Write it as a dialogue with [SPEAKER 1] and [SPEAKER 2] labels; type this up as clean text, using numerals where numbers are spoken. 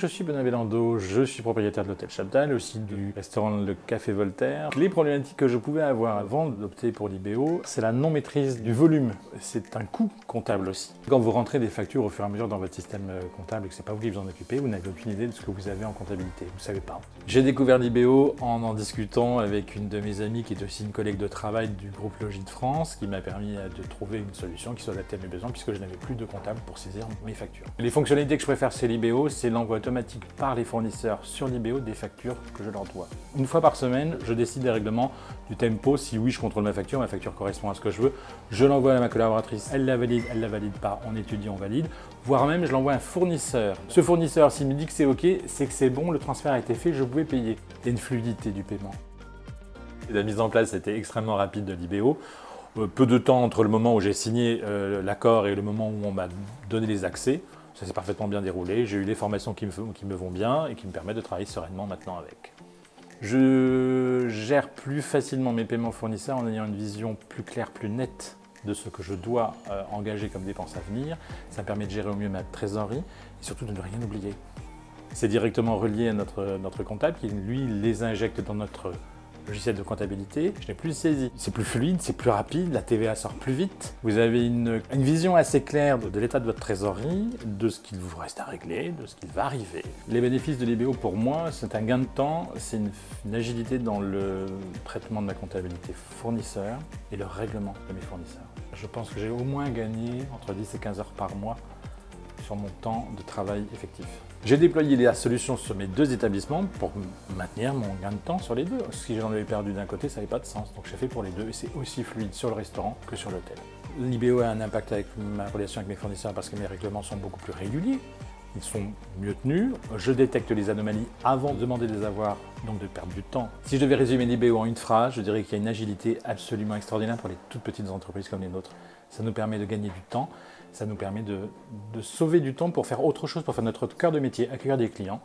[SPEAKER 1] Je suis Benoît Bellando, je suis propriétaire de l'hôtel Chaptal, aussi du restaurant Le Café Voltaire. Les problématiques que je pouvais avoir avant d'opter pour l'IBO, c'est la non-maîtrise du volume. C'est un coût comptable aussi. Quand vous rentrez des factures au fur et à mesure dans votre système comptable et que c'est pas vous qui vous en occupez, vous n'avez aucune idée de ce que vous avez en comptabilité, vous ne savez pas. J'ai découvert l'IBO en discutant avec une de mes amies qui est aussi une collègue de travail du groupe Logis de France, qui m'a permis de trouver une solution qui soit adaptée à mes besoins puisque je n'avais plus de comptable pour saisir mes factures. Les fonctionnalités que je préfère chez l'IBO, c'est l'envoi automatique par les fournisseurs sur l'IBO des factures que je leur dois. Une fois par semaine, je décide des règlements du tempo. Si oui, je contrôle ma facture correspond à ce que je veux. Je l'envoie à ma collaboratrice, elle la valide pas, on étudie, on valide. Voire même, je l'envoie à un fournisseur. Ce fournisseur, s'il me dit que c'est OK, c'est que c'est bon, le transfert a été fait, je pouvais payer. Il y a une fluidité du paiement. La mise en place était extrêmement rapide de l'IBO. Peu de temps entre le moment où j'ai signé l'accord et le moment où on m'a donné les accès. Ça s'est parfaitement bien déroulé. J'ai eu les formations qui me vont bien et qui me permettent de travailler sereinement maintenant avec. Je gère plus facilement mes paiements fournisseurs en ayant une vision plus claire, plus nette de ce que je dois engager comme dépenses à venir. Ça me permet de gérer au mieux ma trésorerie et surtout de ne rien oublier. C'est directement relié à notre comptable qui, lui, les injecte dans notre logiciel de comptabilité. Je n'ai plus saisi. C'est plus fluide, c'est plus rapide, la TVA sort plus vite. Vous avez une vision assez claire de l'état de votre trésorerie, de ce qu'il vous reste à régler, de ce qui va arriver. Les bénéfices de l'IBO pour moi, c'est un gain de temps, c'est une agilité dans le traitement de ma comptabilité fournisseur et le règlement de mes fournisseurs. Je pense que j'ai au moins gagné entre 10 et 15 heures par mois sur mon temps de travail effectif. J'ai déployé la solution sur mes deux établissements pour maintenir mon gain de temps sur les deux. Si j'en avais perdu d'un côté, ça n'avait pas de sens. Donc j'ai fait pour les deux et c'est aussi fluide sur le restaurant que sur l'hôtel. L'IBO a un impact avec ma relation avec mes fournisseurs parce que mes règlements sont beaucoup plus réguliers. Ils sont mieux tenus. Je détecte les anomalies avant de demander des avoirs, donc de perdre du temps. Si je devais résumer l'IBO en une phrase, je dirais qu'il y a une agilité absolument extraordinaire pour les toutes petites entreprises comme les nôtres. Ça nous permet de gagner du temps, ça nous permet de sauver du temps pour faire autre chose, pour faire notre cœur de métier, accueillir des clients.